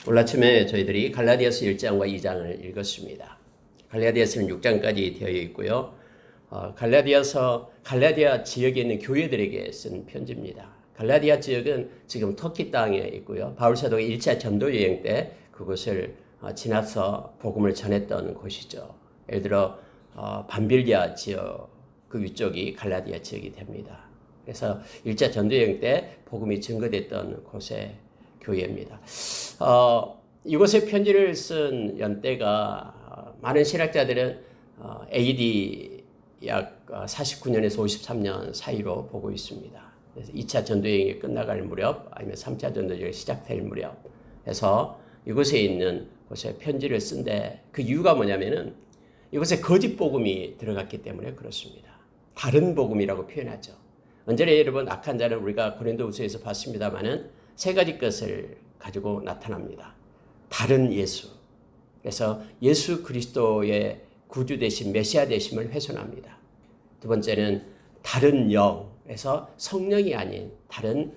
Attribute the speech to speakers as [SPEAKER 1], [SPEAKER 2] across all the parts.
[SPEAKER 1] 오늘 아침에 저희들이 갈라디아서 1장과 2장을 읽었습니다. 갈라디아서는 6장까지 되어 있고요. 갈라디아 지역에 있는 교회들에게 쓴 편지입니다. 갈라디아 지역은 지금 터키 땅에 있고요. 바울 사도가 1차 전도 여행 때 그곳을 지나서 복음을 전했던 곳이죠. 예를 들어 밤빌리아 지역 그 위쪽이 갈라디아 지역이 됩니다. 그래서 1차 전도 여행 때 복음이 증거됐던 곳에 교회입니다. 이곳에 편지를 쓴 연대가 많은 신학자들은 AD 약 49년에서 53년 사이로 보고 있습니다. 그래서 2차 전도여행이 끝나갈 무렵 아니면 3차 전도여행이 시작될 무렵 해서 이곳에 있는 곳에 편지를 쓴데 그 이유가 뭐냐면은 이곳에 거짓 복음이 들어갔기 때문에 그렇습니다. 다른 복음이라고 표현하죠. 언제나 여러분 악한 자는 우리가 고린도후서에서 봤습니다마는 세 가지 것을 가지고 나타납니다. 다른 예수. 그래서 예수 그리스도의 구주 되신 메시아 되심을 훼손합니다. 두 번째는 다른 영. 그래서 성령이 아닌 다른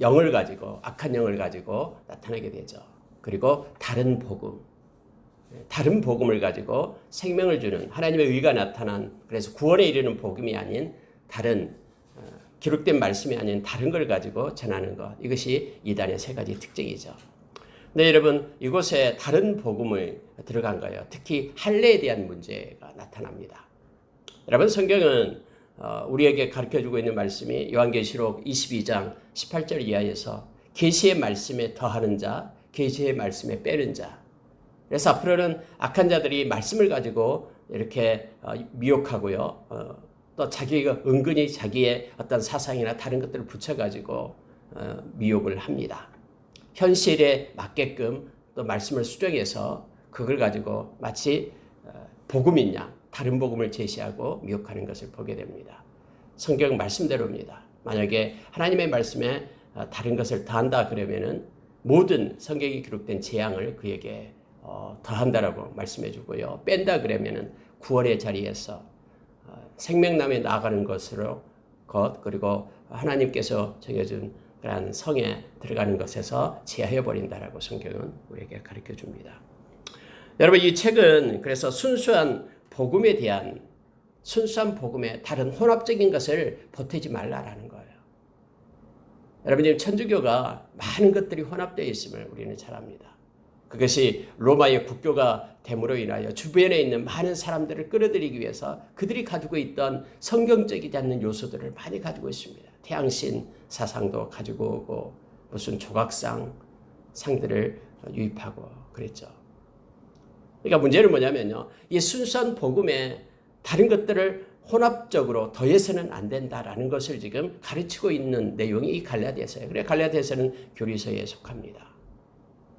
[SPEAKER 1] 영을 가지고 악한 영을 가지고 나타나게 되죠. 그리고 다른 복음. 다른 복음을 가지고 생명을 주는 하나님의 의가 나타난 그래서 구원에 이르는 복음이 아닌 다른 기록된 말씀이 아닌 다른 걸 가지고 전하는 것. 이것이 이단의 세 가지 특징이죠. 네, 여러분 이곳에 다른 복음을 들어간 거예요. 특히 할례에 대한 문제가 나타납니다. 여러분 성경은 우리에게 가르쳐주고 있는 말씀이 요한계시록 22장 18절 이하에서 계시의 말씀에 더하는 자, 계시의 말씀에 빼는 자. 그래서 앞으로는 악한 자들이 말씀을 가지고 이렇게 미혹하고요. 또 자기가 은근히 자기의 어떤 사상이나 다른 것들을 붙여가지고 미혹을 합니다. 현실에 맞게끔 또 말씀을 수정해서 그걸 가지고 마치 복음인 양 다른 복음을 제시하고 미혹하는 것을 보게 됩니다. 성경 말씀대로입니다. 만약에 하나님의 말씀에 다른 것을 더한다 그러면은 모든 성경이 기록된 재앙을 그에게 더한다라고 말씀해 주고요. 뺀다 그러면은 구원의 자리에서 생명남에 나아가는 것으로 그리고 하나님께서 정해준 그러한 성에 들어가는 것에서 제하여 버린다라고 성경은 우리에게 가르쳐 줍니다. 여러분 이 책은 그래서 순수한 복음에 다른 혼합적인 것을 보태지 말라라는 거예요. 여러분 지금 천주교가 많은 것들이 혼합되어 있음을 우리는 잘 압니다. 그것이 로마의 국교가 됨으로 인하여 주변에 있는 많은 사람들을 끌어들이기 위해서 그들이 가지고 있던 성경적이지 않는 요소들을 많이 가지고 있습니다. 태양신 사상도 가지고 오고 무슨 조각상들을 유입하고 그랬죠. 그러니까 문제는 뭐냐면요. 이 순수한 복음에 다른 것들을 혼합적으로 더해서는 안 된다라는 것을 지금 가르치고 있는 내용이 이 갈라디아서예요. 그래 갈라디아서는 교리서에 속합니다.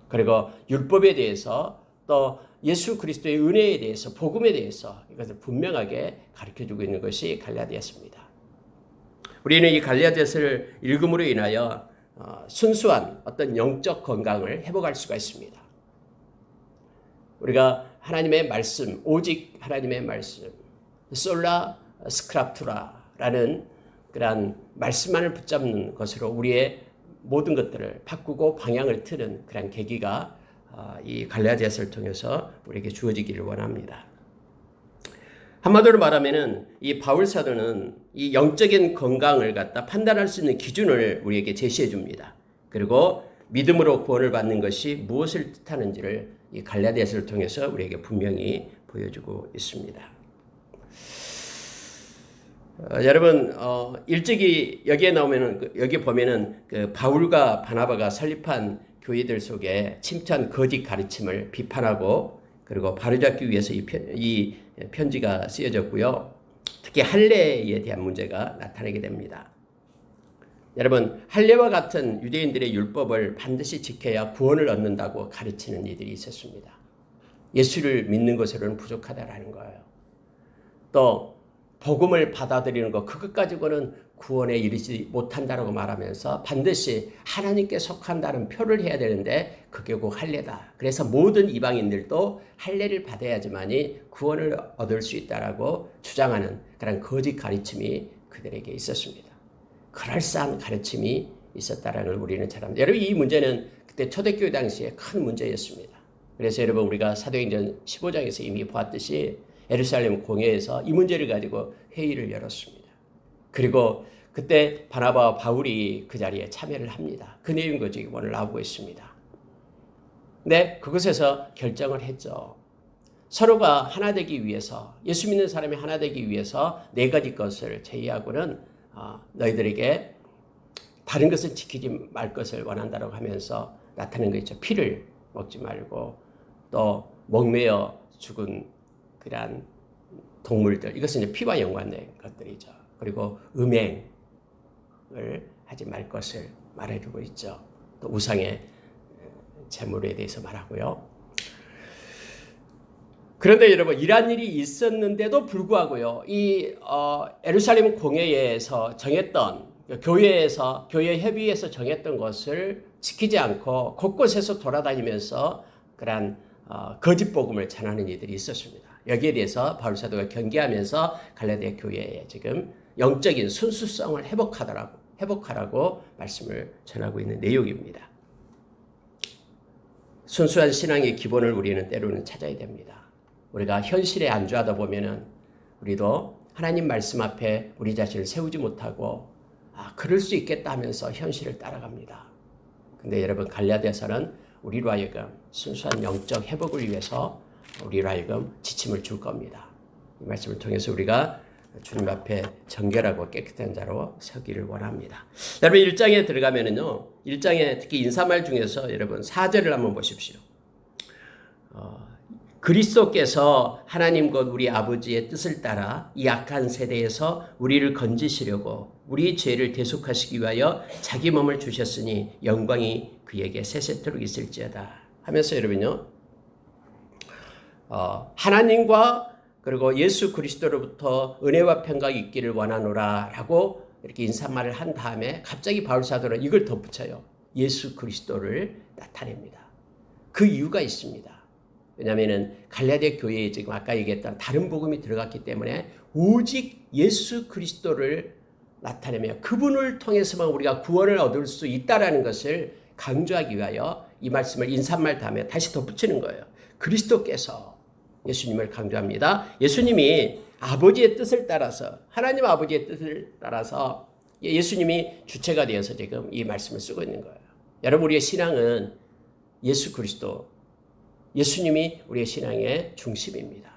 [SPEAKER 1] 그리고 율법에 대해서 또 예수 그리스도의 은혜에 대해서 복음에 대해서 이것을 분명하게 가르쳐주고 있는 것이 갈라디아서입니다. 우리는 이 갈라디아서를 읽음으로 인하여 순수한 어떤 영적 건강을 회복할 수가 있습니다. 우리가 하나님의 말씀, 오직 하나님의 말씀, 솔라 스크랍투라라는 그러한 말씀만을 붙잡는 것으로 우리의 모든 것들을 바꾸고 방향을 틀은 그런 계기가 이 갈라디아서를 통해서 우리에게 주어지기를 원합니다. 한마디로 말하면은 이 바울 사도는 이 영적인 건강을 갖다 판단할 수 있는 기준을 우리에게 제시해 줍니다. 그리고 믿음으로 구원을 받는 것이 무엇을 뜻하는지를 이 갈라디아서를 통해서 우리에게 분명히 보여주고 있습니다. 여러분 일찍이 여기에 나오면은 여기 보면은 그 바울과 바나바가 설립한 교회들 속에 침투한 거짓 가르침을 비판하고 그리고 바로잡기 위해서 이 편지가 쓰여졌고요. 특히 할례에 대한 문제가 나타나게 됩니다. 여러분 할례와 같은 유대인들의 율법을 반드시 지켜야 구원을 얻는다고 가르치는 이들이 있었습니다. 예수를 믿는 것으로는 부족하다라는 거예요. 또 복음을 받아들이는 것 그것 가지고는 구원에 이르지 못한다라고 말하면서 반드시 하나님께 속한다는 표를 해야 되는데 그게 곧 할례다. 그래서 모든 이방인들도 할례를 받아야지만이 구원을 얻을 수 있다라고 주장하는 그런 거짓 가르침이 그들에게 있었습니다. 그럴싸한 가르침이 있었다라는 걸 우리는 잘 압니다. 여러분 이 문제는 그때 초대교회 당시에 큰 문제였습니다. 그래서 여러분 우리가 사도행전 15장에서 이미 보았듯이 예루살렘 공회에서 이 문제를 가지고 회의를 열었습니다. 그리고 그때 바나바와 바울이 그 자리에 참여를 합니다. 그 내용이 지금 오늘 나오고 있습니다. 근데 그곳에서 결정을 했죠. 서로가 하나 되기 위해서, 예수 믿는 사람이 하나 되기 위해서 네 가지 것을 제의하고는 너희들에게 다른 것은 지키지 말 것을 원한다고 하면서 나타낸 거 있죠. 피를 먹지 말고 또 목매어 죽은 그러한 동물들, 이것은 이제 피와 연관된 것들이죠. 그리고 음행을 하지 말 것을 말해주고 있죠. 또 우상의 재물에 대해서 말하고요. 그런데 여러분 이러한 일이 있었는데도 불구하고요. 이 예루살렘 공회에서 정했던 교회에서 교회 협의에서 정했던 것을 지키지 않고 곳곳에서 돌아다니면서 그러한 거짓 복음을 전하는 이들이 있었습니다. 여기에 대해서 바울 사도가 경계하면서 갈라디아 교회에 지금 영적인 순수성을 회복하라고 말씀을 전하고 있는 내용입니다. 순수한 신앙의 기본을 우리는 때로는 찾아야 됩니다. 우리가 현실에 안주하다 보면은 우리도 하나님 말씀 앞에 우리 자신을 세우지 못하고 그럴 수 있겠다 하면서 현실을 따라갑니다. 근데 여러분 갈라디아서는 우리로 하여금 순수한 영적 회복을 위해서 우리로 하여금 지침을 줄 겁니다. 이 말씀을 통해서 우리가 주님 앞에 정결하고 깨끗한 자로 서기를 원합니다. 여러분 1장에 들어가면은요. 1장에 특히 인사말 중에서 여러분 4절을 한번 보십시오. 그리스도께서 하나님 곧 우리 아버지의 뜻을 따라 이 악한 세대에서 우리를 건지시려고 우리 죄를 대속하시기 위하여 자기 몸을 주셨으니 영광이 그에게 세세토록 있을지어다 하면서 여러분요. 하나님과 그리고 예수 그리스도로부터 은혜와 평강이 있기를 원하노라 라고 이렇게 인사말을 한 다음에 갑자기 바울 사도는 이걸 덧붙여요. 예수 그리스도를 나타냅니다. 그 이유가 있습니다. 왜냐하면 갈라디아 교회에 지금 아까 얘기했던 다른 복음이 들어갔기 때문에 오직 예수 그리스도를 나타내며 그분을 통해서만 우리가 구원을 얻을 수 있다라는 것을 강조하기 위하여 이 말씀을 인사말 다음에 다시 덧붙이는 거예요. 그리스도께서 예수님을 강조합니다. 예수님이 아버지의 뜻을 따라서 하나님 아버지의 뜻을 따라서 예수님이 주체가 되어서 지금 이 말씀을 쓰고 있는 거예요. 여러분 우리의 신앙은 예수 그리스도 예수님이 우리의 신앙의 중심입니다.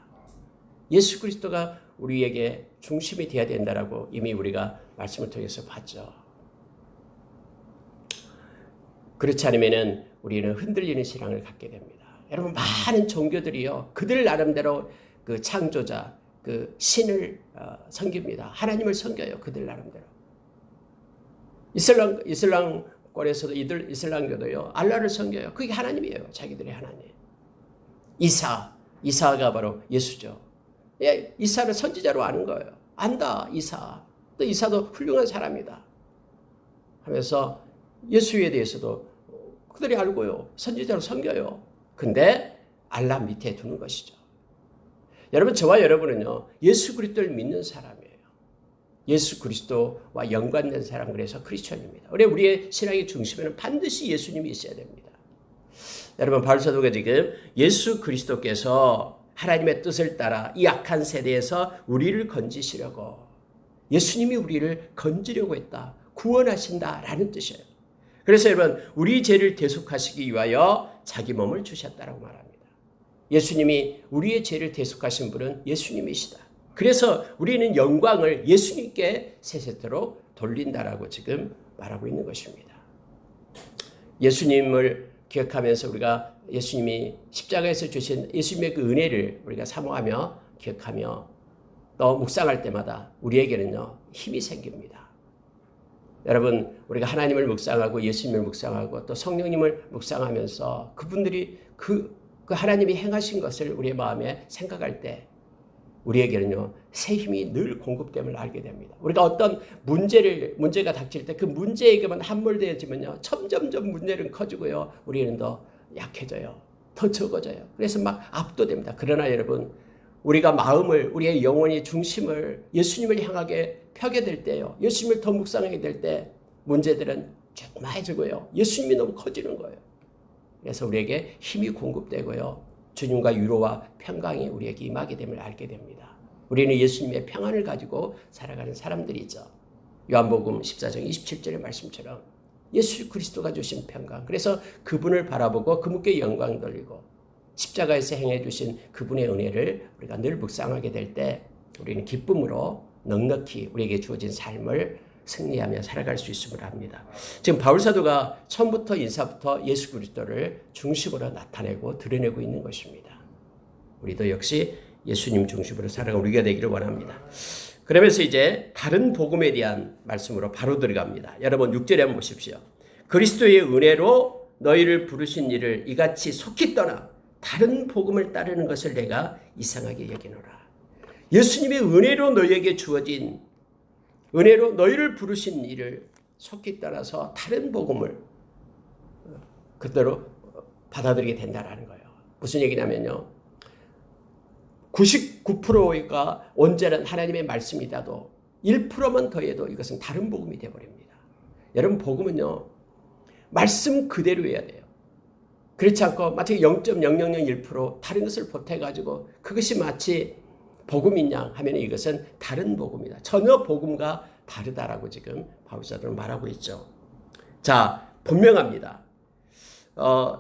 [SPEAKER 1] 예수 그리스도가 우리에게 중심이 되어야 된다라고 이미 우리가 말씀을 통해서 봤죠. 그렇지 않으면 우리는 흔들리는 신앙을 갖게 됩니다. 여러분 많은 종교들이요 그들 나름대로 그 창조자 그 신을 섬깁니다. 하나님을 섬겨요. 그들 나름대로. 이슬람권에서도 이슬람교도요 알라를 섬겨요. 그게 하나님이에요. 자기들의 하나님. 이사가 바로 예수죠. 예, 이사를 선지자로 아는 거예요. 안다 이사. 또 이사도 훌륭한 사람이다 하면서 예수에 대해서도 그들이 알고요. 선지자로 섬겨요. 근데 알라 밑에 두는 것이죠. 여러분 저와 여러분은요. 예수 그리스도를 믿는 사람이에요. 예수 그리스도와 연관된 사람 그래서 크리스천입니다. 우리의 신앙의 중심에는 반드시 예수님이 있어야 됩니다. 여러분 바울 사도가 지금 예수 그리스도께서 하나님의 뜻을 따라 이 악한 세대에서 우리를 건지시려고 예수님이 우리를 건지려고 했다. 구원하신다라는 뜻이에요. 그래서 여러분 우리 죄를 대속하시기 위하여 자기 몸을 주셨다라고 말합니다. 예수님이 우리의 죄를 대속하신 분은 예수님이시다. 그래서 우리는 영광을 예수님께 세세토록 돌린다라고 지금 말하고 있는 것입니다. 예수님을 기억하면서 우리가 예수님이 십자가에서 주신 예수님의 그 은혜를 우리가 사모하며 기억하며 또 묵상할 때마다 우리에게는요 힘이 생깁니다. 여러분 우리가 하나님을 묵상하고 예수님을 묵상하고 또 성령님을 묵상하면서 그분들이 그 하나님이 행하신 것을 우리의 마음에 생각할 때 우리에게는요 새 힘이 늘 공급됨을 알게 됩니다. 우리가 어떤 문제가 닥칠 때 그 문제에게만 함몰되어지면요 점점점 문제는 커지고요 우리는 더 약해져요. 더 적어져요. 그래서 막 압도됩니다. 그러나 여러분 우리가 마음을 우리의 영혼의 중심을 예수님을 향하게 펴게 될 때요. 예수님을 더 묵상하게 될 때 문제들은 조그마해지고요. 예수님이 너무 커지는 거예요. 그래서 우리에게 힘이 공급되고요. 주님과 위로와 평강이 우리에게 임하게 됨을 알게 됩니다. 우리는 예수님의 평안을 가지고 살아가는 사람들이죠. 요한복음 14장 27절의 말씀처럼 예수 그리스도가 주신 평강. 그래서 그분을 바라보고 그분께 영광 돌리고 십자가에서 행해 주신 그분의 은혜를 우리가 늘 묵상하게 될 때 우리는 기쁨으로 넉넉히 우리에게 주어진 삶을 승리하며 살아갈 수 있음을 압니다. 지금 바울 사도가 처음부터 인사부터 예수 그리스도를 중심으로 나타내고 드러내고 있는 것입니다. 우리도 역시 예수님 중심으로 살아가는 우리가 되기를 원합니다. 그러면서 이제 다른 복음에 대한 말씀으로 바로 들어갑니다. 여러분 6절에 한번 보십시오. 그리스도의 은혜로 너희를 부르신 이를 이같이 속히 떠나 다른 복음을 따르는 것을 내가 이상하게 여기노라. 예수님의 은혜로 너희에게 주어진 은혜로 너희를 부르신 이를 속히 떠나서 다른 복음을 그대로 받아들이게 된다는 거예요. 무슨 얘기냐면요. 99%가 온전한 하나님의 말씀이라도 1%만 더해도 이것은 다른 복음이 되어버립니다. 여러분 복음은요. 말씀 그대로여야 돼요. 그렇지 않고 마치 0.0001% 다른 것을 보태가지고 그것이 마치 복음이냐 하면 이것은 다른 복음이다. 전혀 복음과 다르다라고 지금 바울 사도는 말하고 있죠. 자, 분명합니다.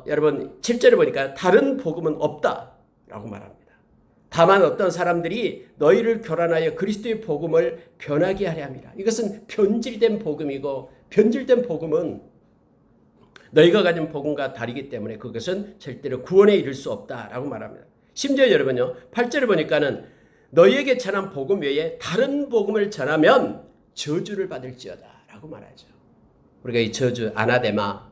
[SPEAKER 1] 여러분 7절에 보니까 다른 복음은 없다라고 말합니다. 다만 어떤 사람들이 너희를 교란하여 그리스도의 복음을 변하게 하려 함이라. 이것은 변질된 복음이고 변질된 복음은 너희가 가진 복음과 다르기 때문에 그것은 절대로 구원에 이를 수 없다라고 말합니다. 심지어 여러분요 8절에 보니까는 너희에게 전한 복음 외에 다른 복음을 전하면 저주를 받을지어다 라고 말하죠. 우리가 이 저주 아나데마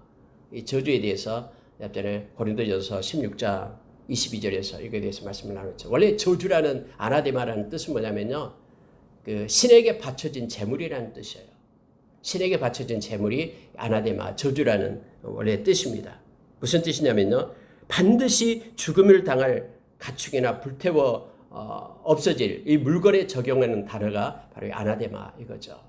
[SPEAKER 1] 이 저주에 대해서 앞전에 고린도전서 16장 22절에서 이거에 대해서 말씀을 나눴죠. 원래 저주라는 아나데마라는 뜻은 뭐냐면요. 그 신에게 바쳐진 재물이라는 뜻이에요. 신에게 바쳐진 재물이 아나데마 저주라는 원래 뜻입니다. 무슨 뜻이냐면요. 반드시 죽음을 당할 가축이나 불태워 없어질 이 물건에 적용하는 단어가 바로 이 아나데마 이거죠.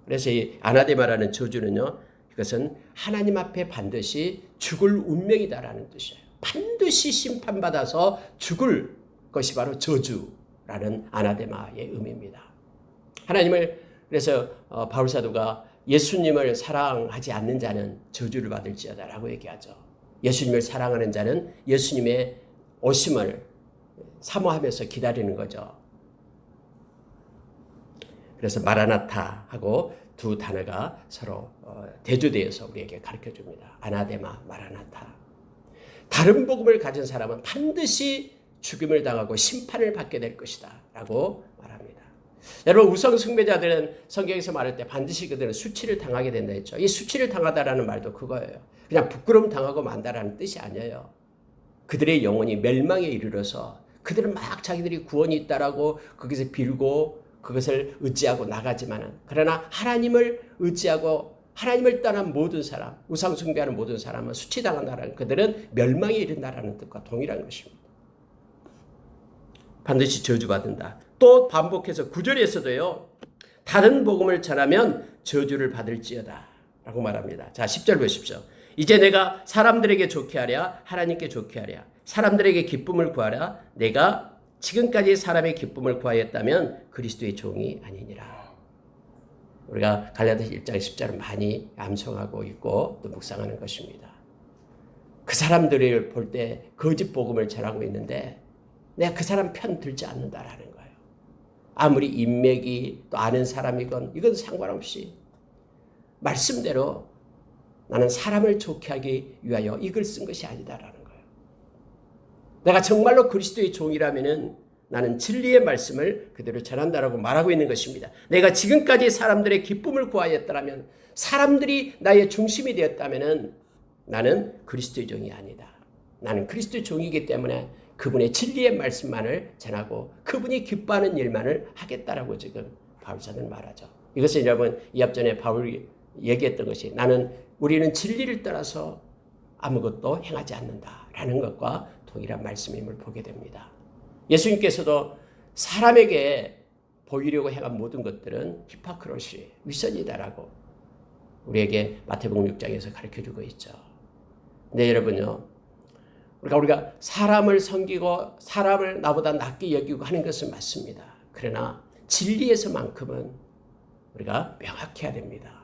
[SPEAKER 1] 그래서 이 아나데마라는 저주는요. 이것은 하나님 앞에 반드시 죽을 운명이다라는 뜻이에요. 반드시 심판받아서 죽을 것이 바로 저주라는 아나데마의 의미입니다. 하나님을 그래서 바울 사도가 예수님을 사랑하지 않는 자는 저주를 받을지어다라고 얘기하죠. 예수님을 사랑하는 자는 예수님의 오심을 사모하면서 기다리는 거죠. 그래서 마라나타 하고 두 단어가 서로 대조되어서 우리에게 가르쳐줍니다. 아나데마, 마라나타. 다른 복음을 가진 사람은 반드시 죽임을 당하고 심판을 받게 될 것이다 라고 말합니다. 여러분 우상 숭배자들은 성경에서 말할 때 반드시 그들은 수치를 당하게 된다 했죠. 이 수치를 당하다라는 말도 그거예요. 그냥 부끄러움 당하고 만다라는 뜻이 아니에요. 그들의 영혼이 멸망에 이르러서 그들은 막 자기들이 구원이 있다라고 거기서 빌고 그것을 의지하고 나가지만은 그러나 하나님을 의지하고 하나님을 떠난 모든 사람, 우상 숭배하는 모든 사람은 수치당한다라는 그들은 멸망에 이른다라는 뜻과 동일한 것입니다. 반드시 저주받는다. 또 반복해서 9절에서도요. 다른 복음을 전하면 저주를 받을지어다 라고 말합니다. 자 10절 보십시오. 이제 내가 사람들에게 좋게 하랴 하나님께 좋게 하랴 사람들에게 기쁨을 구하랴 내가 지금까지 사람의 기쁨을 구하였다면 그리스도의 종이 아니니라. 우리가 갈라디아서 1장 10절을 많이 암송하고 있고 또 묵상하는 것입니다. 그 사람들을 볼 때 거짓 복음을 전하고 있는데 내가 그 사람 편 들지 않는다라는 거예요. 아무리 인맥이 또 아는 사람이건 이건 상관없이 말씀대로 나는 사람을 좋게 하기 위하여 이걸 쓴 것이 아니다라는 거예요. 내가 정말로 그리스도의 종이라면은 나는 진리의 말씀을 그대로 전한다라고 말하고 있는 것입니다. 내가 지금까지 사람들의 기쁨을 구하였다면 사람들이 나의 중심이 되었다면 나는 그리스도의 종이 아니다. 나는 그리스도의 종이기 때문에 그분의 진리의 말씀만을 전하고 그분이 기뻐하는 일만을 하겠다라고 지금 바울사는 말하죠. 이것은 여러분 이 앞전에 바울이 얘기했던 것이 우리는 진리를 따라서 아무것도 행하지 않는다라는 것과 동일한 말씀임을 보게 됩니다. 예수님께서도 사람에게 보이려고 행한 모든 것들은 히포크리시, 위선이다라고 우리에게 마태복음 6장에서 가르쳐주고 있죠. 근데 여러분요, 우리가 사람을 섬기고 사람을 나보다 낮게 여기고 하는 것은 맞습니다. 그러나 진리에서만큼은 우리가 명확해야 됩니다.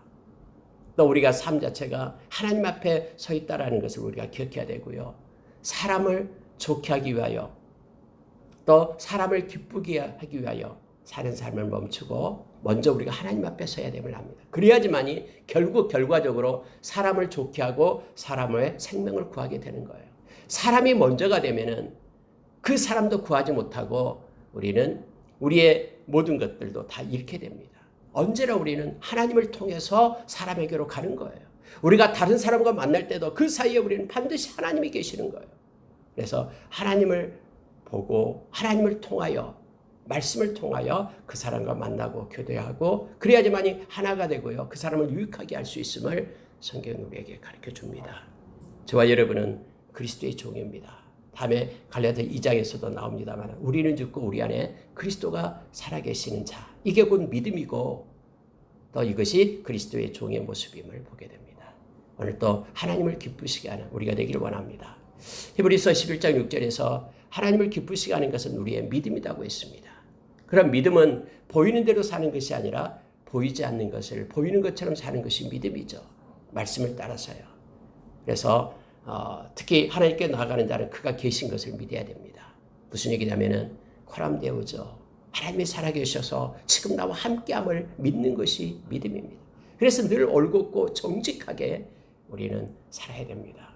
[SPEAKER 1] 또 우리가 삶 자체가 하나님 앞에 서 있다라는 것을 우리가 기억해야 되고요. 사람을 좋게 하기 위하여 또 사람을 기쁘게 하기 위하여 사는 삶을 멈추고 먼저 우리가 하나님 앞에 서야 됨을 압니다. 그래야지만이 결국 결과적으로 사람을 좋게 하고 사람의 생명을 구하게 되는 거예요. 사람이 먼저가 되면은 그 사람도 구하지 못하고 우리는 우리의 모든 것들도 다 잃게 됩니다. 언제나 우리는 하나님을 통해서 사람에게로 가는 거예요. 우리가 다른 사람과 만날 때도 그 사이에 우리는 반드시 하나님이 계시는 거예요. 그래서 하나님을 보고 하나님을 통하여 말씀을 통하여 그 사람과 만나고 교대하고 그래야지만이 하나가 되고요. 그 사람을 유익하게 할 수 있음을 성경이 우리에게 가르쳐 줍니다. 저와 여러분은 그리스도의 종입니다. 다음에 갈라디아 2장에서도 나옵니다만 우리는 죽고 우리 안에 그리스도가 살아계시는 자. 이게 곧 믿음이고 또 이것이 그리스도의 종의 모습임을 보게 됩니다. 오늘 또 하나님을 기쁘시게 하는 우리가 되기를 원합니다. 히브리서 11장 6절에서 하나님을 기쁘시게 하는 것은 우리의 믿음이라고 했습니다. 그런 믿음은 보이는 대로 사는 것이 아니라 보이지 않는 것을 보이는 것처럼 사는 것이 믿음이죠. 말씀을 따라서요. 그래서 특히 하나님께 나아가는 자는 그가 계신 것을 믿어야 됩니다. 무슨 얘기냐면은 코람데오죠. 하나님이 살아계셔서 지금 나와 함께함을 믿는 것이 믿음입니다. 그래서 늘 올곧고 정직하게 우리는 살아야 됩니다.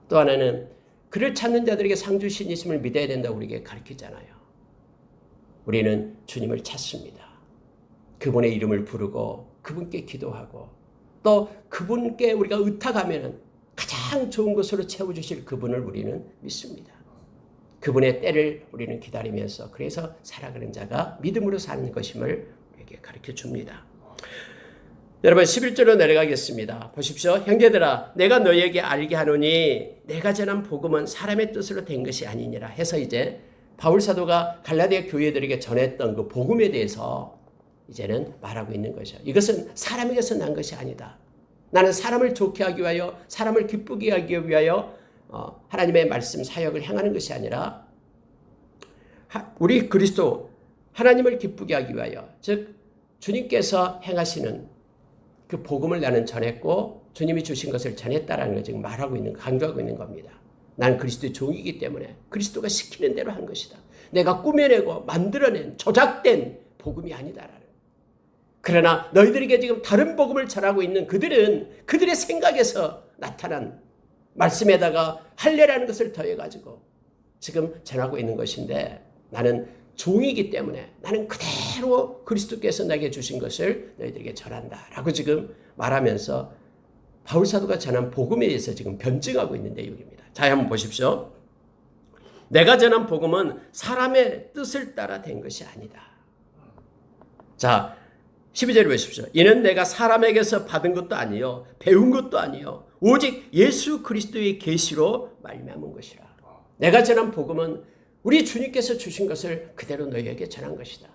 [SPEAKER 1] 또 하나는 그를 찾는 자들에게 상 주신 있음을 믿어야 된다고 우리에게 가르치잖아요. 우리는 주님을 찾습니다. 그분의 이름을 부르고 그분께 기도하고 또 그분께 우리가 의탁하면 가장 좋은 것으로 채워주실 그분을 우리는 믿습니다. 그분의 때를 우리는 기다리면서 그래서 살아가는 자가 믿음으로 사는 것임을 우리에게 가르쳐 줍니다. 여러분 11절로 내려가겠습니다. 보십시오. 형제들아 내가 너희에게 알게 하노니 내가 전한 복음은 사람의 뜻으로 된 것이 아니니라 해서 이제 바울 사도가 갈라디아 교회들에게 전했던 그 복음에 대해서 이제는 말하고 있는 것이죠. 이것은 사람에게서 난 것이 아니다. 나는 사람을 좋게 하기 위하여 사람을 기쁘게 하기 위하여 하나님의 말씀 사역을 행하는 것이 아니라 우리 그리스도 하나님을 기쁘게 하기 위하여 즉 주님께서 행하시는 그 복음을 나는 전했고 주님이 주신 것을 전했다라는 걸 지금 말하고 있는 강조하고 있는 겁니다. 나는 그리스도의 종이기 때문에 그리스도가 시키는 대로 한 것이다. 내가 꾸며내고 만들어낸 조작된 복음이 아니다라는. 그러나 너희들에게 지금 다른 복음을 전하고 있는 그들은 그들의 생각에서 나타난 말씀에다가 할례라는 것을 더해가지고 지금 전하고 있는 것인데 나는 종이기 때문에 나는 그대로 그리스도께서 내게 주신 것을 너희들에게 전한다라고 지금 말하면서 바울 사도가 전한 복음에 대해서 지금 변증하고 있는 내용입니다. 자, 한번 보십시오. 내가 전한 복음은 사람의 뜻을 따라 된 것이 아니다. 자, 12절을 보십시오. 이는 내가 사람에게서 받은 것도 아니요 배운 것도 아니요 오직 예수 그리스도의 계시로 말미암은 것이라. 내가 전한 복음은 우리 주님께서 주신 것을 그대로 너희에게 전한 것이다.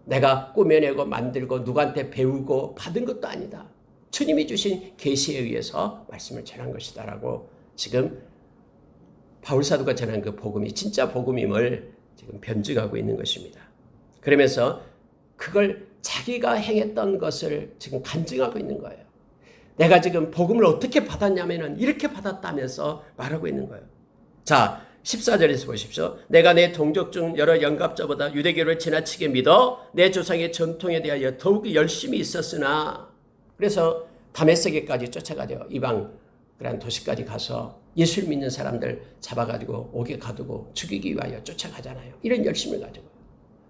[SPEAKER 1] 내가 꾸며내고 만들고 누구한테 배우고 받은 것도 아니다. 주님이 주신 계시에 의해서 말씀을 전한 것이다 라고 지금 바울 사도가 전한 그 복음이 진짜 복음임을 지금 변증하고 있는 것입니다. 그러면서 그걸 자기가 행했던 것을 지금 간증하고 있는 거예요. 내가 지금 복음을 어떻게 받았냐면은 이렇게 받았다면서 말하고 있는 거예요. 자, 14절에서 보십시오. 내가 내 동족 중 여러 영갑자보다 유대교를 지나치게 믿어 내 조상의 전통에 대하여 더욱 열심히 있었으나 그래서 다메섹에까지 쫓아가죠. 이방 그런 도시까지 가서 예수를 믿는 사람들 잡아가지고 옥에 가두고 죽이기 위하여 쫓아가잖아요. 이런 열심을 가지고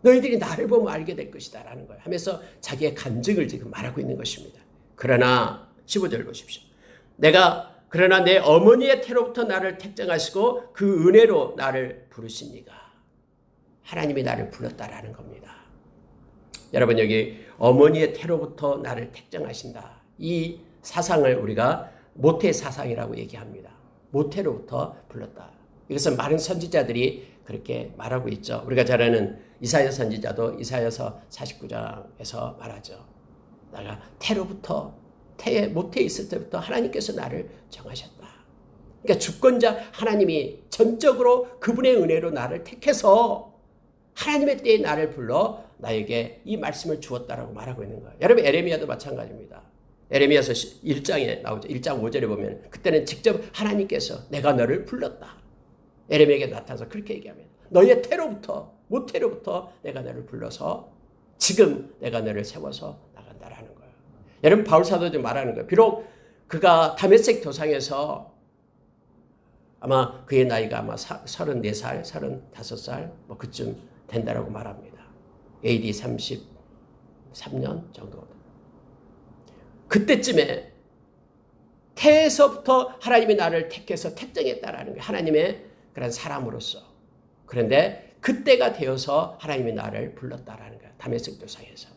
[SPEAKER 1] 너희들이 나를 보면 알게 될 것이다 라는 거예요. 하면서 자기의 간증을 지금 말하고 있는 것입니다. 그러나 15절 보십시오. 그러나 내 어머니의 태로부터 나를 택정하시고 그 은혜로 나를 부르시니가. 하나님이 나를 불렀다라는 겁니다. 여러분 여기 어머니의 태로부터 나를 택정하신다. 이 사상을 우리가 모태 사상이라고 얘기합니다. 모태로부터 불렀다. 이것은 많은 선지자들이 그렇게 말하고 있죠. 우리가 잘 아는 이사야 선지자도 이사야서 49장에서 말하죠. 내가 태로부터 모태에 있을 때부터 하나님께서 나를 정하셨다. 그러니까 주권자 하나님이 전적으로 그분의 은혜로 나를 택해서 하나님의 때에 나를 불러 나에게 이 말씀을 주었다라고 말하고 있는 거예요. 여러분 에레미야도 마찬가지입니다. 에레미야서 1장에 나오죠. 1장 5절에 보면 그때는 직접 하나님께서 내가 너를 불렀다. 에레미야에게 나타나서 그렇게 얘기합니다. 너의 태로부터 모태로부터 내가 너를 불러서 지금 내가 너를 세워서 나간다라는 거예요. 여러분 바울 사도도 말하는 거예요. 비록 그가 다메섹 도상에서 아마 그의 나이가 아마 34살, 35살 뭐 그쯤 된다라고 말합니다. AD 33년 정도. 그때쯤에 태에서부터 하나님이 나를 택해서 택정했다라는 게 하나님의 그런 사람으로서. 그런데 그때가 되어서 하나님이 나를 불렀다라는 거예요. 다메섹 도상에서.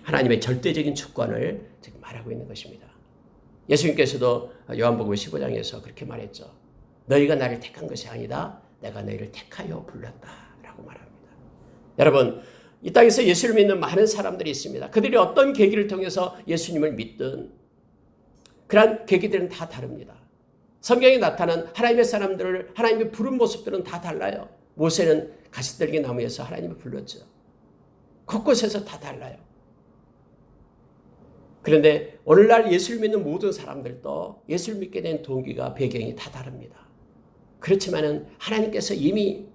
[SPEAKER 1] 하나님의 절대적인 주권을 지금 말하고 있는 것입니다. 예수님께서도 요한복음 15장에서 그렇게 말했죠. 너희가 나를 택한 것이 아니다. 내가 너희를 택하여 불렀다라고 말합니다. 여러분 이 땅에서 예수를 믿는 많은 사람들이 있습니다. 그들이 어떤 계기를 통해서 예수님을 믿든 그런 계기들은 다 다릅니다. 성경에 나타난 하나님의 사람들을 하나님이 부른 모습들은 다 달라요. 모세는 가시떨기 나무에서 하나님을 불렀죠. 곳곳에서 다 달라요. 그런데 오늘날 예수를 믿는 모든 사람들도 예수를 믿게 된 동기가 배경이 다 다릅니다. 그렇지만은 하나님께서 이미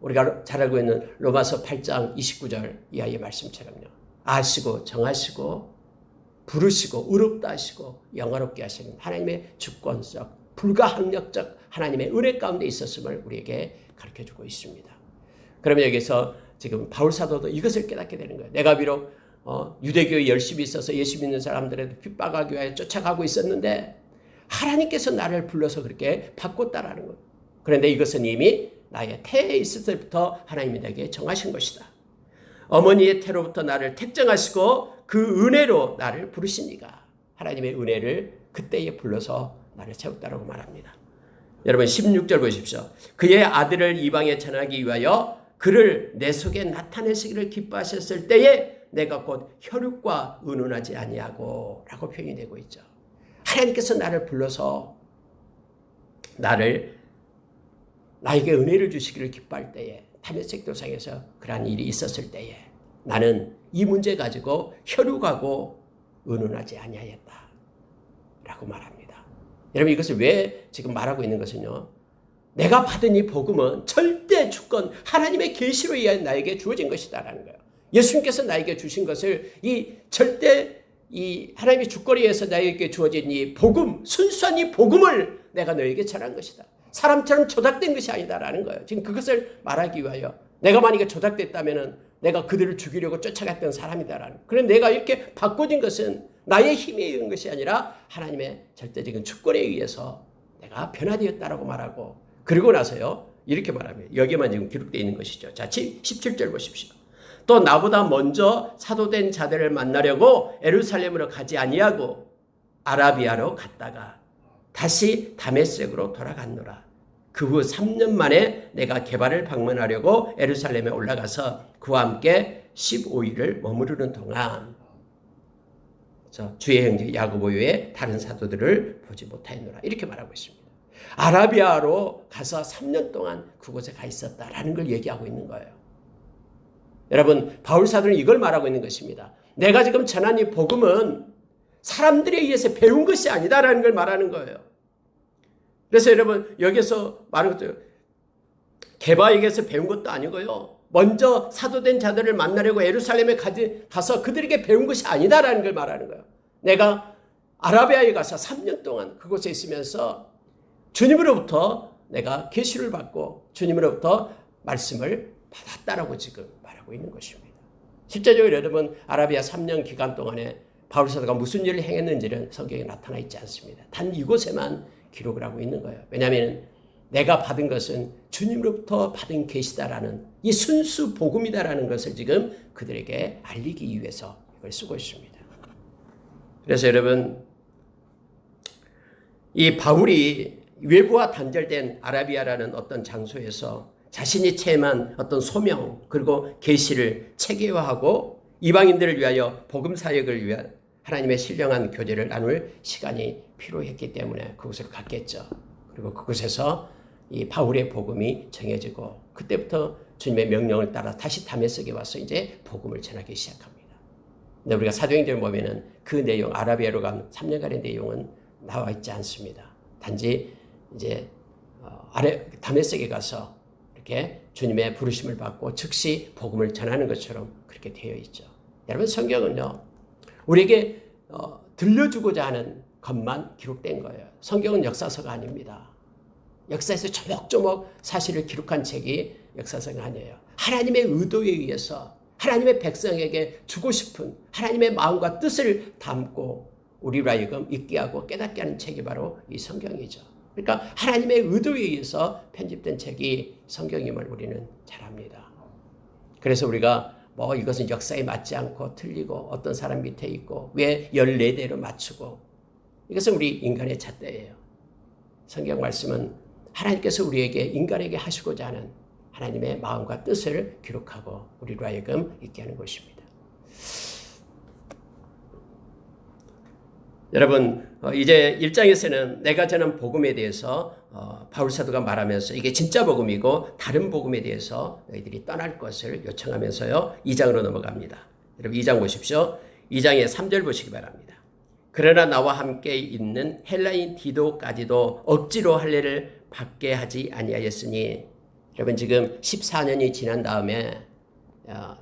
[SPEAKER 1] 우리가 잘 알고 있는 로마서 8장 29절 이하의 말씀처럼요. 아시고 정하시고 부르시고 의롭다 하시고 영화롭게 하시는 하나님의 주권적 불가항력적 하나님의 은혜 가운데 있었음을 우리에게 가르쳐주고 있습니다. 그러면 여기서 지금 바울 사도도 이것을 깨닫게 되는 거예요. 내가 비록 유대교에 열심히 있어서 예수 믿는 사람들에게 핍박하기 위하여 쫓아가고 있었는데 하나님께서 나를 불러서 그렇게 바꿨다라는 거예요. 그런데 이것은 이미 나의 태에 있을 때부터 하나님이 내게 정하신 것이다. 어머니의 태로부터 나를 택정하시고 그 은혜로 나를 부르시니까 하나님의 은혜를 그때에 불러서 나를 세웠다라고 말합니다. 여러분 16절 보십시오. 그의 아들을 이방에 전하기 위하여 그를 내 속에 나타내시기를 기뻐하셨을 때에 내가 곧 혈육과 의논하지 아니하고 라고 표현이 되고 있죠. 하나님께서 나를 불러서 나에게 은혜를 주시기를 기뻐할 때에 다메섹 도상에서 그러한 일이 있었을 때에 나는 이 문제 가지고 혈육하고 의논하지 아니하였다 라고 말합니다. 여러분 이것을 왜 지금 말하고 있는 것은요. 내가 받은 이 복음은 절대 주권 하나님의 계시로 의해 나에게 주어진 것이다라는 거예요. 예수님께서 나에게 주신 것을 이 하나님의 주권에 의해서 나에게 주어진 이 복음 순수한 이 복음을 내가 너에게 전한 것이다. 사람처럼 조작된 것이 아니다라는 거예요. 지금 그것을 말하기 위하여 내가 만약에 조작됐다면 내가 그들을 죽이려고 쫓아갔던 사람이다라는 거예요. 그런데 내가 이렇게 바꿔진 것은 나의 힘에 의한 것이 아니라 하나님의 절대적인 주권에 의해서 내가 변화되었다라고 말하고 그리고 나서요 이렇게 말합니다. 여기에만 지금 기록되어 있는 것이죠. 자 17절 보십시오. 또 나보다 먼저 사도된 자들을 만나려고 예루살렘으로 가지 아니하고 아라비아로 갔다가 다시 다메섹으로 돌아갔노라. 그 후 3년 만에 내가 게바를 방문하려고 예루살렘에 올라가서 그와 함께 15일을 머무르는 동안 주의 형제 야고보 외에 다른 사도들을 보지 못하였노라. 이렇게 말하고 있습니다. 아라비아로 가서 3년 동안 그곳에 가 있었다라는 걸 얘기하고 있는 거예요. 여러분 바울 사도는 이걸 말하고 있는 것입니다. 내가 지금 전한 이 복음은 사람들에 의해서 배운 것이 아니다라는 걸 말하는 거예요. 그래서 여러분 여기서 말하는 것도 게바에게서 배운 것도 아니고요. 먼저 사도된 자들을 만나려고 예루살렘에 가서 그들에게 배운 것이 아니다라는 걸 말하는 거예요. 내가 아라비아에 가서 3년 동안 그곳에 있으면서 주님으로부터 내가 계시를 받고 주님으로부터 말씀을 받았다라고 지금 말하고 있는 것입니다. 실제적으로 여러분 아라비아 3년 기간 동안에 바울 사도가 무슨 일을 행했는지는 성경에 나타나 있지 않습니다. 단 이곳에만 기록을 하고 있는 거예요. 왜냐하면 내가 받은 것은 주님으로부터 받은 계시다라는 이 순수 복음이다라는 것을 지금 그들에게 알리기 위해서 이걸 쓰고 있습니다. 그래서 여러분 이 바울이 외부와 단절된 아라비아라는 어떤 장소에서 자신이 체험한 어떤 소명 그리고 계시를 체계화하고 이방인들을 위하여 복음 사역을 위한 하나님의 신령한 교제를 나눌 시간이 필요했기 때문에 그곳으로 갔겠죠. 그리고 그곳에서 이 바울의 복음이 정해지고 그때부터 주님의 명령을 따라 다시 다메섹에 와서 이제 복음을 전하기 시작합니다. 근데 우리가 사도행전을 보면은 그 내용, 아라비아로 간 3년간의 내용은 나와 있지 않습니다. 단지 이제 다메섹에 가서 이렇게 주님의 부르심을 받고 즉시 복음을 전하는 것처럼 그렇게 되어 있죠. 여러분, 성경은요 우리에게 들려주고자 하는 것만 기록된 거예요. 성경은 역사서가 아닙니다. 역사에서 조목조목 사실을 기록한 책이 역사서가 아니에요. 하나님의 의도에 의해서 하나님의 백성에게 주고 싶은 하나님의 마음과 뜻을 담고 우리로 하여금 잊게 하고 깨닫게 하는 책이 바로 이 성경이죠. 그러니까 하나님의 의도에 의해서 편집된 책이 성경임을 우리는 잘 압니다. 그래서 우리가 이것은 역사에 맞지 않고 틀리고 어떤 사람 밑에 있고 왜 14대로 맞추고, 이것은 우리 인간의 잣대예요. 성경 말씀은 하나님께서 우리에게 인간에게 하시고자 하는 하나님의 마음과 뜻을 기록하고 우리로 하여금 있게 하는 것입니다. 여러분, 이제 1장에서는 내가 전한 복음에 대해서 바울 사도가 말하면서 이게 진짜 복음이고 다른 복음에 대해서 너희들이 떠날 것을 요청하면서요 2장으로 넘어갑니다. 여러분 2장 보십시오. 2장의 3절 보시기 바랍니다. 그러나 나와 함께 있는 헬라인 디도까지도 억지로 할례를 받게 하지 아니하였으니, 여러분 지금 14년이 지난 다음에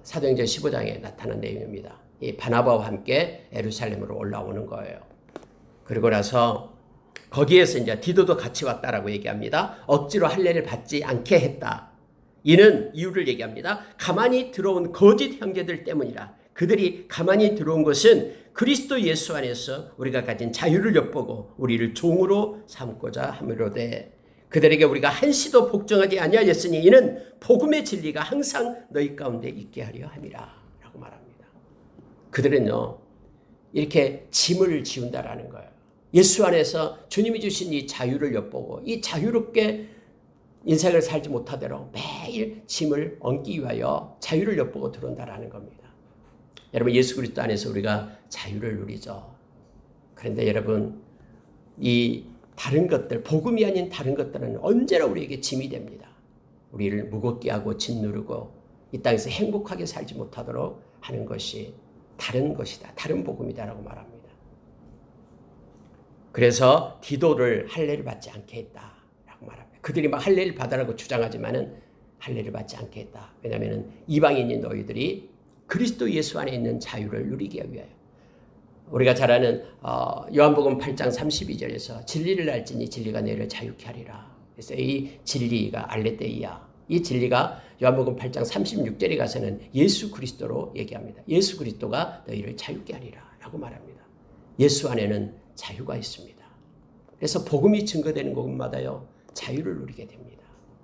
[SPEAKER 1] 사도행전 15장에 나타난 내용입니다. 이 바나바와 함께 예루살렘으로 올라오는 거예요. 그리고 나서 거기에서 이제 디도도 같이 왔다라고 얘기합니다. 억지로 할례를 받지 않게 했다. 이는 이유를 얘기합니다. 가만히 들어온 거짓 형제들 때문이라. 그들이 가만히 들어온 것은 그리스도 예수 안에서 우리가 가진 자유를 엿보고 우리를 종으로 삼고자 함이로되, 그들에게 우리가 한시도 복종하지 아니하였으니 이는 복음의 진리가 항상 너희 가운데 있게 하려 함이라 라고 말합니다. 그들은요 이렇게 짐을 지운다라는 거예요. 예수 안에서 주님이 주신 이 자유를 엿보고 이 자유롭게 인생을 살지 못하도록 매일 짐을 얹기 위하여 자유를 엿보고 들어온다라는 겁니다. 여러분, 예수 그리스도 안에서 우리가 자유를 누리죠. 그런데 여러분, 이 다른 것들, 복음이 아닌 다른 것들은 언제나 우리에게 짐이 됩니다. 우리를 무겁게 하고 짓누르고 이 땅에서 행복하게 살지 못하도록 하는 것이 다른 것이다, 다른 복음이다라고 말합니다. 그래서 디도를 할례를 받지 않게 했다라고 말합니다. 그들이 막 할례를 받으라고 주장하지만은 할례를 받지 않게 했다. 왜냐하면 이방인인 너희들이 그리스도 예수 안에 있는 자유를 누리기 위하여. 우리가 잘 아는 요한복음 8장 32절에서 진리를 알지니 진리가 너희를 자유케 하리라. 그래서 이 진리가 알레테이야. 이 진리가 요한복음 8장 36절에 가서는 예수 그리스도로 얘기합니다. 예수 그리스도가 너희를 자유케 하리라 라고 말합니다. 예수 안에는 자유가 있습니다. 그래서 복음이 증거되는 곳마다요 자유를 누리게 됩니다.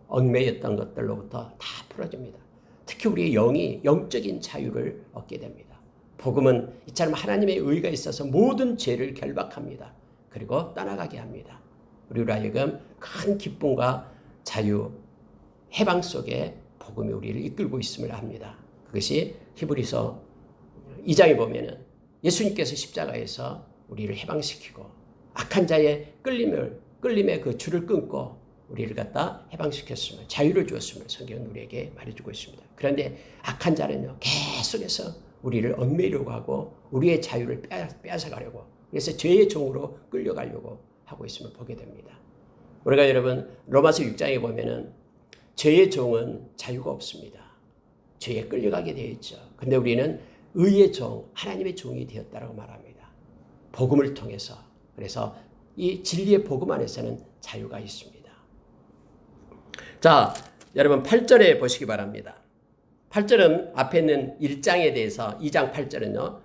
[SPEAKER 1] 얽매였던 것들로부터 다 풀어집니다. 특히 우리의 영이 영적인 자유를 얻게 됩니다. 복음은 이처럼 하나님의 의가 있어서 모든 죄를 결박합니다. 그리고 떠나가게 합니다. 우리로 하여금 큰 기쁨과 자유, 해방 속에 복음이 우리를 이끌고 있음을 압니다. 그것이 히브리서 2장에 보면은 예수님께서 십자가에서 우리를 해방시키고 악한 자의 끌림의 그 줄을 끊고 우리를 갖다 해방시켰음을, 자유를 주었음을 성경은 우리에게 말해주고 있습니다. 그런데 악한 자는요 계속해서 우리를 얽매이려고 하고 우리의 자유를 빼앗아가려고, 그래서 죄의 종으로 끌려가려고 하고 있음을 보게 됩니다. 우리가 여러분 로마서 6장에 보면은 죄의 종은 자유가 없습니다. 죄에 끌려가게 되어 있죠. 근데 우리는 의의 종, 하나님의 종이 되었다라고 말합니다. 복음을 통해서. 그래서 이 진리의 복음 안에서는 자유가 있습니다. 자, 여러분 8절에 보시기 바랍니다. 8절은 앞에 있는 1장에 대해서 2장 8절은요.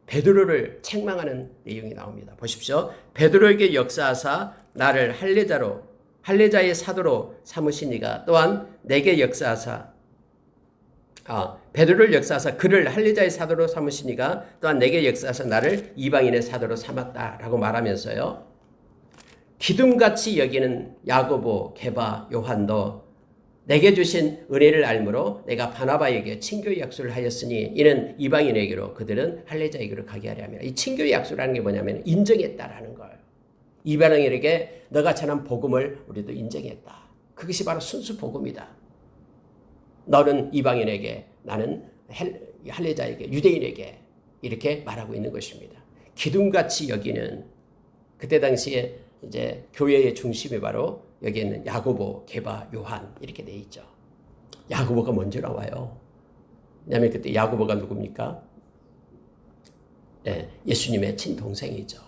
[SPEAKER 1] 베드로를 책망하는 내용이 나옵니다. 보십시오. 베드로에게 역사하사 나를 할례자의 사도로 삼으시니가 또한 내게 역사하사 베드로를 역사하사 그를 할례자의 사도로 삼으시니가 또한 내게 역사하사 나를 이방인의 사도로 삼았다라고 말하면서요. 기둥같이 여기는 야고보, 게바, 요한도 내게 주신 은혜를 알므로 내가 바나바에게 친교의 약속을 하였으니 이는 이방인에게로 그들은 할례자에게로 가게 하려 함이라. 이 친교의 약속이라는 게 뭐냐면 인정했다라는 거예요. 이방인에게 너가 전한 복음을 우리도 인정했다. 그것이 바로 순수 복음이다. 너는 이방인에게, 나는 할례자에게, 유대인에게 이렇게 말하고 있는 것입니다. 기둥같이 여기는, 그때 당시에 이제 교회의 중심이 바로 여기 있는 야고보, 게바, 요한 이렇게 돼 있죠. 야고보가 먼저 나와요. 왜냐하면 그때 야고보가 누굽니까? 네, 예수님의 친동생이죠.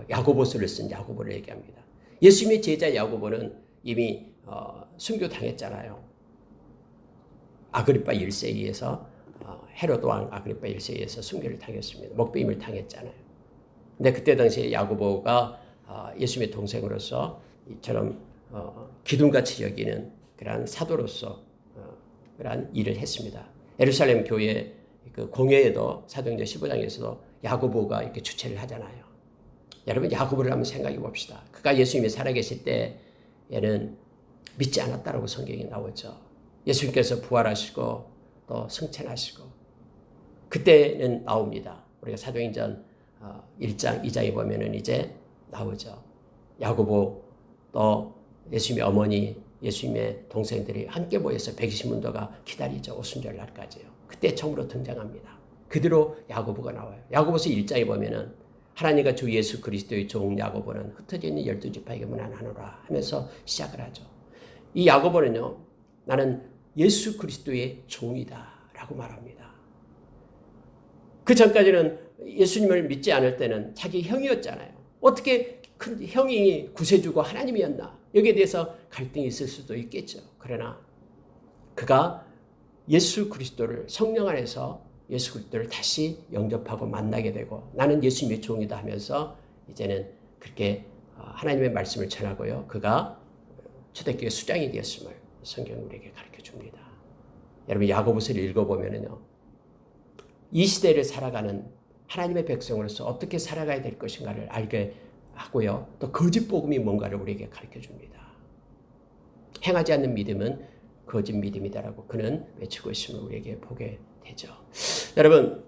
[SPEAKER 1] 야고보서를 쓴 야고보를 얘기합니다. 예수님의 제자 야고보는 이미 순교당했잖아요. 아그리파 1세에 의해서 헤로드 왕 아그리파 1세에 의해서 순교를 당했습니다. 목배임을 당했잖아요. 근데 그때 당시에 야고보가 예수님의 동생으로서 이처럼 기둥같이 여기는 그러한 사도로서 그러한 일을 했습니다. 예루살렘 교회 그 공회에도 사도행전 15장에서도 야고보가 이렇게 주최를 하잖아요. 여러분 야고보를 한번 생각해 봅시다. 그가 예수님이 살아계실 때에는 믿지 않았다라고 성경에 나오죠. 예수님께서 부활하시고 또 승천하시고 그때는 나옵니다. 우리가 사도행전 1장, 2장에 보면은 이제 나오죠. 야고보 또 예수님의 어머니, 예수님의 동생들이 함께 모여서 120문도가 기다리죠. 오순절 날까지요. 그때 처음으로 등장합니다. 그대로 야고보가 나와요. 야고보서 1장에 보면은 하나님과 주 예수 그리스도의 종 야고보는 흩어져 있는 12지파에게 문안하노라 하면서 시작을 하죠. 이 야고보는요, 나는 예수 그리스도의 종이다 라고 말합니다. 그 전까지는 예수님을 믿지 않을 때는 자기 형이었잖아요. 어떻게 큰 형이 구세주고 하나님이었나? 여기에 대해서 갈등이 있을 수도 있겠죠. 그러나 그가 예수 그리스도를 성령 안에서 예수 그리스도를 다시 영접하고 만나게 되고 나는 예수님의 종이다 하면서 이제는 그렇게 하나님의 말씀을 전하고요. 그가 초대교회 수장이 되었음을 성경이 우리에게 가르쳐 줍니다. 여러분 야고보서를 읽어보면요. 이 시대를 살아가는 하나님의 백성으로서 어떻게 살아가야 될 것인가를 알게 하고요. 또 거짓 복음이 뭔가를 우리에게 가르쳐 줍니다. 행하지 않는 믿음은 거짓 믿음이다라고 그는 외치고 있음을 우리에게 보게 되죠. 여러분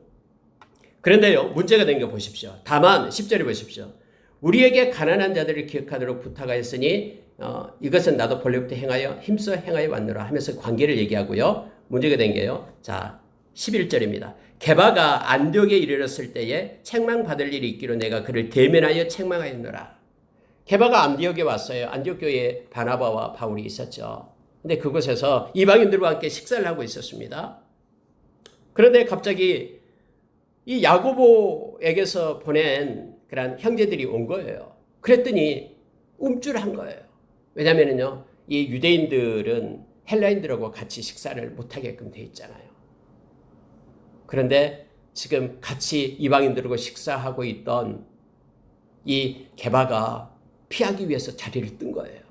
[SPEAKER 1] 그런데요. 문제가 된 거 보십시오. 다만 10절에 보십시오. 우리에게 가난한 자들을 기억하도록 부탁하였으니 이것은 나도 본래부터 행하여 힘써 행하여 왔노라 하면서 관계를 얘기하고요. 문제가 된 게요. 자 11절입니다. 게바가 안디옥에 이르렀을 때에 책망받을 일이 있기로 내가 그를 대면하여 책망하였노라. 게바가 안디옥에 왔어요. 안디옥 교회에 바나바와 바울이 있었죠. 근데 그곳에서 이방인들과 함께 식사를 하고 있었습니다. 그런데 갑자기 이 야고보에게서 보낸 그런 형제들이 온 거예요. 그랬더니 움찔한 거예요. 왜냐면은요, 이 유대인들은 헬라인들하고 같이 식사를 못하게끔 돼 있잖아요. 그런데 지금 같이 이방인들하고 식사하고 있던 이 게바가 피하기 위해서 자리를 뜬 거예요.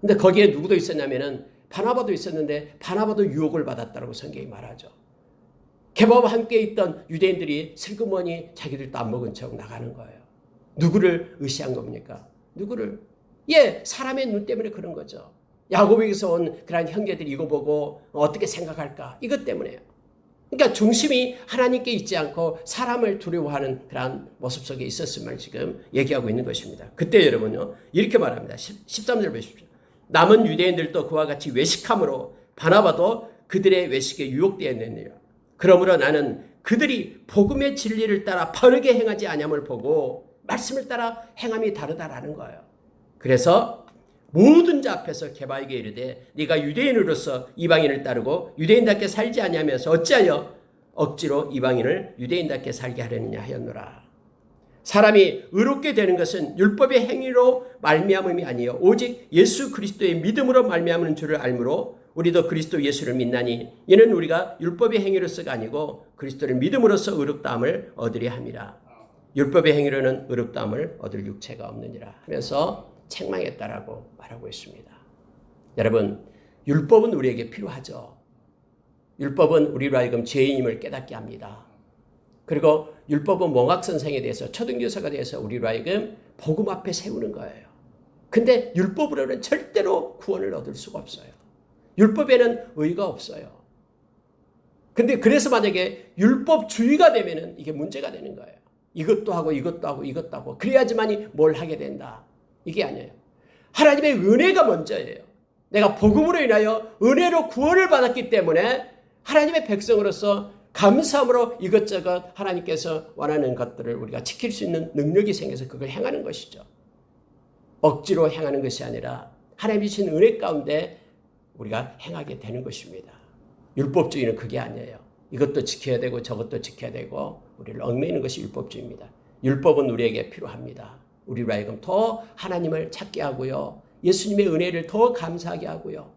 [SPEAKER 1] 근데 거기에 누구도 있었냐면은 바나바도 있었는데 바나바도 유혹을 받았다고 성경이 말하죠. 게바와 함께 있던 유대인들이 슬그머니 자기들도 안 먹은 척 나가는 거예요. 누구를 의시한 겁니까? 누구를? 예, 사람의 눈 때문에 그런 거죠. 야고보에게서 온 그런 형제들이 이거 보고 어떻게 생각할까? 이것 때문에요. 그러니까 중심이 하나님께 있지 않고 사람을 두려워하는 그런 모습 속에 있었음을 지금 얘기하고 있는 것입니다. 그때 여러분요, 이렇게 말합니다. 13절 보십시오. 남은 유대인들도 그와 같이 외식함으로 바나바도 그들의 외식에 유혹되었느니라. 그러므로 나는 그들이 복음의 진리를 따라 바르게 행하지 아니함을 보고 말씀을 따라 행함이 다르다라는 거예요. 그래서 모든 자 앞에서 게바에게 이르되 네가 유대인으로서 이방인을 따르고 유대인답게 살지 아니하면서 어찌하여 억지로 이방인을 유대인답게 살게 하려느냐 하였노라. 사람이 의롭게 되는 것은 율법의 행위로 말미암음이 아니요 오직 예수 그리스도의 믿음으로 말미암는 줄을 알므로 우리도 그리스도 예수를 믿나니 이는 우리가 율법의 행위로서가 아니고 그리스도를 믿음으로써 의롭다함을 얻으려 함이라. 율법의 행위로는 의롭다함을 얻을 육체가 없느니라 하면서 책망했다라고 말하고 있습니다. 여러분, 율법은 우리에게 필요하죠. 율법은 우리로 하여금 죄인임을 깨닫게 합니다. 그리고 율법은 몽학선생에 대해서 초등교사가 돼서 우리로 하여금 복음 앞에 세우는 거예요. 근데 율법으로는 절대로 구원을 얻을 수가 없어요. 율법에는 의가 없어요. 근데 그래서 만약에 율법주의가 되면은 이게 문제가 되는 거예요. 이것도 하고 이것도 하고 이것도 하고 그래야지만이 뭘 하게 된다. 이게 아니에요. 하나님의 은혜가 먼저예요. 내가 복음으로 인하여 은혜로 구원을 받았기 때문에 하나님의 백성으로서 감사함으로 이것저것 하나님께서 원하는 것들을 우리가 지킬 수 있는 능력이 생겨서 그걸 행하는 것이죠. 억지로 행하는 것이 아니라 하나님이 주신 은혜 가운데 우리가 행하게 되는 것입니다. 율법주의는 그게 아니에요. 이것도 지켜야 되고 저것도 지켜야 되고 우리를 얽매이는 것이 율법주의입니다. 율법은 우리에게 필요합니다. 우리로 하여금 더 하나님을 찾게 하고요. 예수님의 은혜를 더 감사하게 하고요.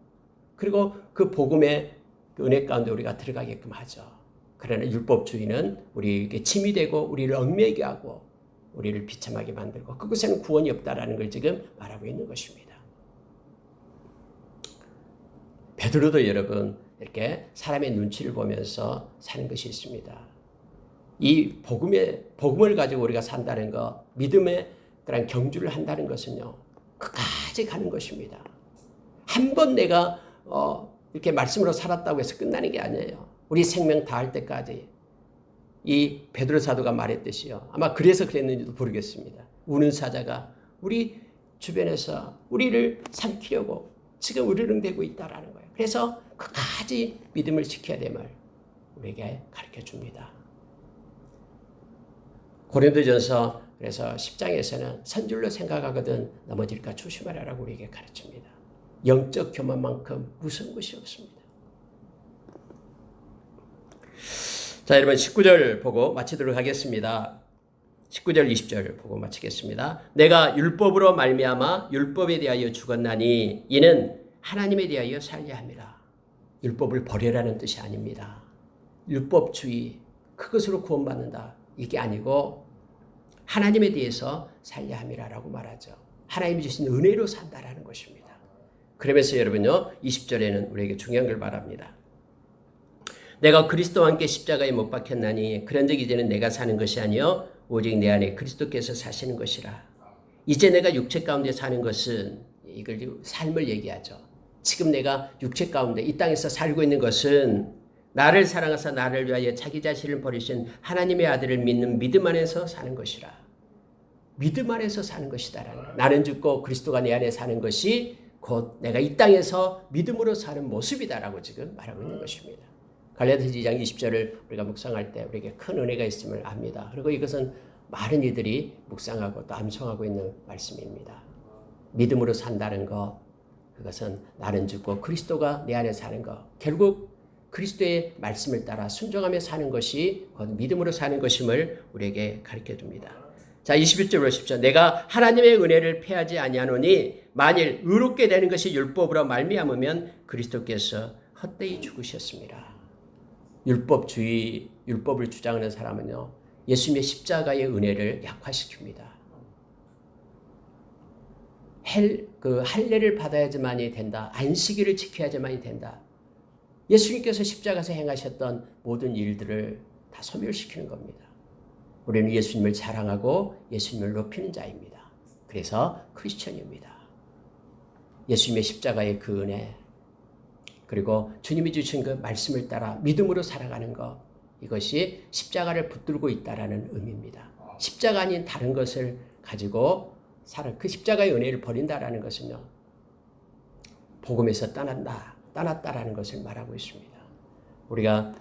[SPEAKER 1] 그리고 그 복음의 그 은혜 가운데 우리가 들어가게끔 하죠. 그러나 율법주의는 우리에게 짐이 되고 우리를 얽매이게 하고 우리를 비참하게 만들고 그곳에는 구원이 없다라는 걸 지금 말하고 있는 것입니다. 베드로도 여러분 이렇게 사람의 눈치를 보면서 사는 것이 있습니다. 이 복음을 가지고 우리가 산다는 것, 믿음의 그런 경주를 한다는 것은요, 끝까지 가는 것입니다. 한 번 내가 이렇게 말씀으로 살았다고 해서 끝나는 게 아니에요. 우리 생명 다할 때까지. 이 베드로 사도가 말했듯이요. 아마 그래서 그랬는지도 모르겠습니다. 우는 사자가 우리 주변에서 우리를 삼키려고 지금 으르렁대고 있다라는 거예요. 그래서 끝까지 믿음을 지켜야 됨을 우리에게 가르쳐 줍니다. 고린도전서 그래서 10장에서는 선줄로 생각하거든 넘어질까 조심하라고 우리에게 가르칩니다. 영적 교만만큼 무서운 것이 없습니다. 자, 여러분 19절 보고 마치도록 하겠습니다. 19절 20절 보고 마치겠습니다. 내가 율법으로 말미암아 율법에 대하여 죽었나니 이는 하나님에 대하여 살려 함이라. 율법을 버려라는 뜻이 아닙니다. 율법주의 그것으로 구원받는다 이게 아니고 하나님에 대해서 살려 함이라라고 말하죠. 하나님이 주신 은혜로 산다라는 것입니다. 그러면서 여러분요 20절에는 우리에게 중요한 걸 말합니다. 내가 그리스도와 함께 십자가에 못 박혔나니 그런즉 이제는 내가 사는 것이 아니요 오직 내 안에 그리스도께서 사시는 것이라. 이제 내가 육체 가운데 사는 것은 이걸 삶을 얘기하죠. 지금 내가 육체 가운데 이 땅에서 살고 있는 것은 나를 사랑하사 나를 위하여 자기 자신을 버리신 하나님의 아들을 믿는 믿음 안에서 사는 것이라. 믿음 안에서 사는 것이다. 나는 죽고 그리스도가 내 안에 사는 것이 곧 내가 이 땅에서 믿음으로 사는 모습이다라고 지금 말하고 있는 것입니다. 갈라디아서 2장 20절을 우리가 묵상할 때 우리에게 큰 은혜가 있음을 압니다. 그리고 이것은 많은 이들이 묵상하고 또 암송하고 있는 말씀입니다. 믿음으로 산다는 것, 그것은 나는 죽고 그리스도가 내 안에 사는 것, 결국 그리스도의 말씀을 따라 순종하며 사는 것이 곧 믿음으로 사는 것임을 우리에게 가르쳐 줍니다. 자, 21절 보십시오. 내가 하나님의 은혜를 패하지 아니하노니 만일 의롭게 되는 것이 율법으로 말미암으면 그리스도께서 헛되이 죽으셨습니다. 율법주의, 율법을 주장하는 사람은요, 예수님의 십자가의 은혜를 약화시킵니다. 할례를 받아야지만이 된다. 안식일을 지켜야지만이 된다. 예수님께서 십자가에서 행하셨던 모든 일들을 다 소멸시키는 겁니다. 우리는 예수님을 자랑하고 예수님을 높이는 자입니다. 그래서 크리스천입니다. 예수님의 십자가의 그 은혜, 그리고 주님이 주신 그 말씀을 따라 믿음으로 살아가는 것, 이것이 십자가를 붙들고 있다라는 의미입니다. 십자가 아닌 다른 것을 가지고 그 십자가의 은혜를 버린다라는 것은요, 복음에서 떠났다라는 것을 말하고 있습니다. 우리가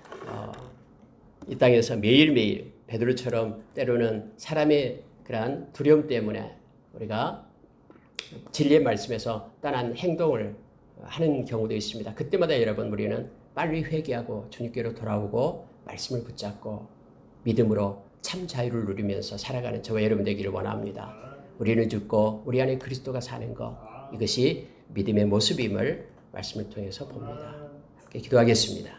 [SPEAKER 1] 이 땅에서 매일매일 베드로처럼 때로는 사람의 그러한 두려움 때문에 우리가 진리의 말씀에서 떠난 행동을 하는 경우도 있습니다. 그때마다 여러분 우리는 빨리 회개하고 주님께로 돌아오고 말씀을 붙잡고 믿음으로 참 자유를 누리면서 살아가는 저와 여러분 되기를 원합니다. 우리는 죽고 우리 안에 그리스도가 사는 것, 이것이 믿음의 모습임을 말씀을 통해서 봅니다. 함께 기도하겠습니다.